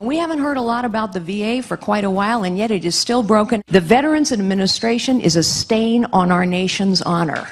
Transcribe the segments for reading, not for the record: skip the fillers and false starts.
We haven't heard a lot about the VA for quite a while, and yet it is still broken. The Veterans Administration is a stain on our nation's honor.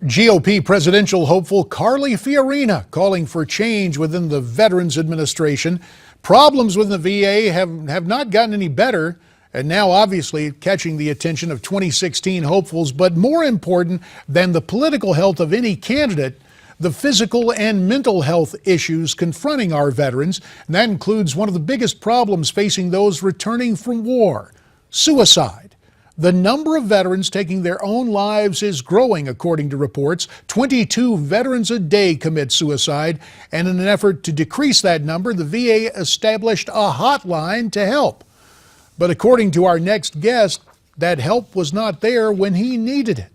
GOP presidential hopeful Carly Fiorina calling for change within the Veterans Administration. Problems with the VA have not gotten any better, and now obviously catching the attention of 2016 hopefuls. But more important than the political health of any candidate, the physical and mental health issues confronting our veterans. And that includes one of the biggest problems facing those returning from war: suicide. The number of veterans taking their own lives is growing, according to reports. 22 veterans a day commit suicide, and in an effort to decrease that number, the VA established a hotline to help. But according to our next guest, that help was not there when he needed it.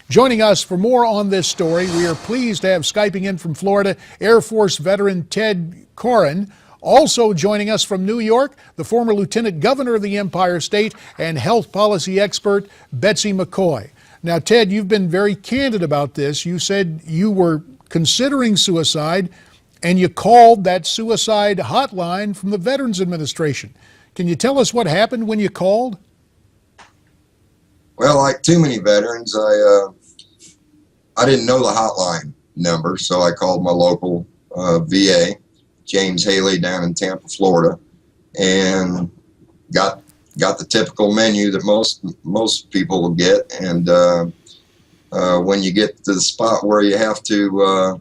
Joining us for more on this story, we are pleased to have Skyping in from Florida Air Force veteran Ted Koran. Also joining us from New York, the former Lieutenant Governor of the Empire State and health policy expert Betsy McCaughey. Now, Ted, you've been very candid about this. You said you were considering suicide and you called that suicide hotline from the Veterans Administration. Can you tell us what happened when you called? Well, like too many veterans, I didn't know the hotline number, so I called my local VA, James Haley, down in Tampa, Florida, and got the typical menu that most people will get. And when you get to the spot where you have to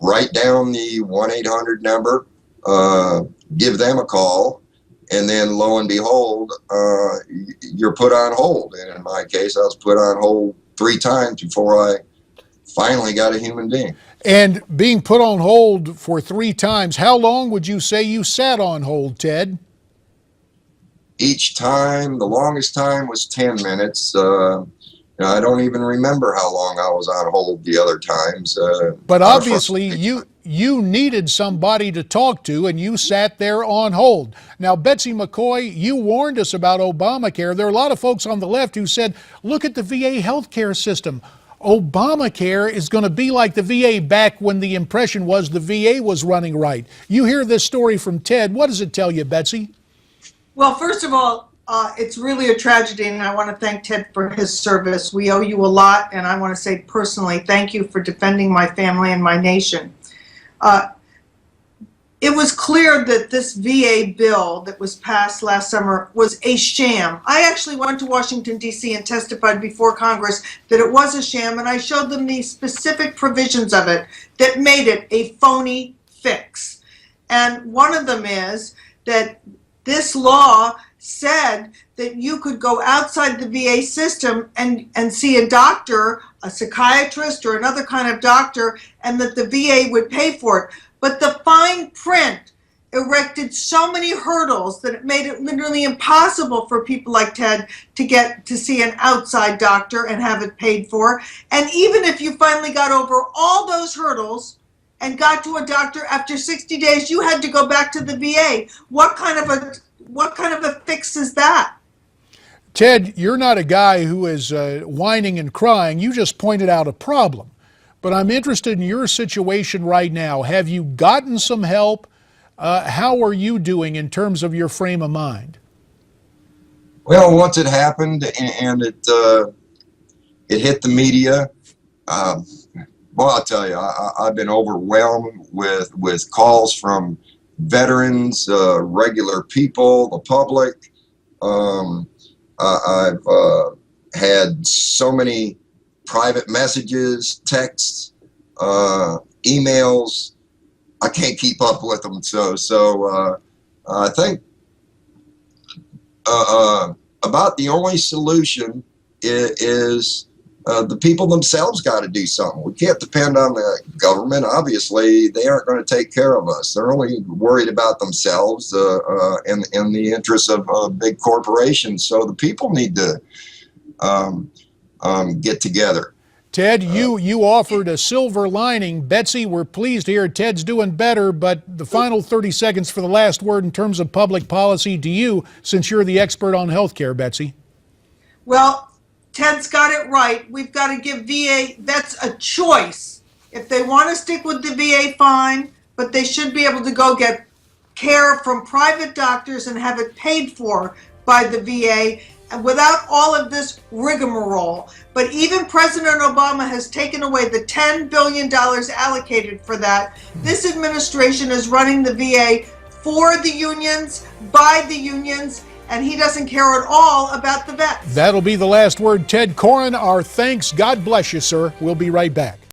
write down the 1-800 number, give them a call, and then lo and behold, you're put on hold. And in my case, I was put on hold 3 times before I finally got a human being. And being put on hold for 3 times, how long would you say you sat on hold, Ted? Each time, the longest time was 10 minutes. I don't even remember how long I was on hold the other times. But obviously, you needed somebody to talk to, and you sat there on hold. Now, Betsy McCaughey, you warned us about Obamacare. There are a lot of folks on the left who said, look at the VA healthcare system. Obamacare is going to be like the VA back when the impression was the VA was running right. You hear this story from Ted. What does it tell you, Betsy? Well, first of all, it's really a tragedy, and I want to thank Ted for his service. We owe you a lot, and I want to say personally, thank you for defending my family and my nation. It was clear that this VA bill that was passed last summer was a sham. I actually went to Washington, D.C. and testified before Congress that it was a sham, and I showed them the specific provisions of it that made it a phony fix. And one of them is that this law said that you could go outside the VA system and see a doctor, a psychiatrist or another kind of doctor, and that the VA would pay for it. But the fine print erected so many hurdles that it made it literally impossible for people like Ted to get to see an outside doctor and have it paid for. And even if you finally got over all those hurdles and got to a doctor after 60 days, you had to go back to the VA. What kind of a fix is that? Ted, you're not a guy who is whining and crying. You just pointed out a problem. But I'm interested in your situation right now. Have you gotten some help? How are you doing in terms of your frame of mind? Well, once it happened and it hit the media, well, I'll tell you, I've been overwhelmed with calls from veterans, regular people, the public. I've had so many private messages, texts, emails. I can't keep up with them. So I think about the only solution is the people themselves got to do something. We can't depend on the government. Obviously, they aren't going to take care of us. They're only worried about themselves and the interests of big corporations. So the people need to get together. Ted, you offered a silver lining. Betsy, we're pleased to hear Ted's doing better, but the final 30 seconds for the last word in terms of public policy to you, since you're the expert on healthcare, Betsy. Well, Ted's got it right. We've got to give VA vets a choice. If they want to stick with the VA, fine. but they should be able to go get care from private doctors and have it paid for by the VA and without all of this rigmarole. But even President Obama has taken away the $10 billion allocated for that. This administration is running the VA for the unions, by the unions, and he doesn't care at all about the vets. That'll be the last word. Ted Koran, our thanks. God bless you, sir. We'll be right back.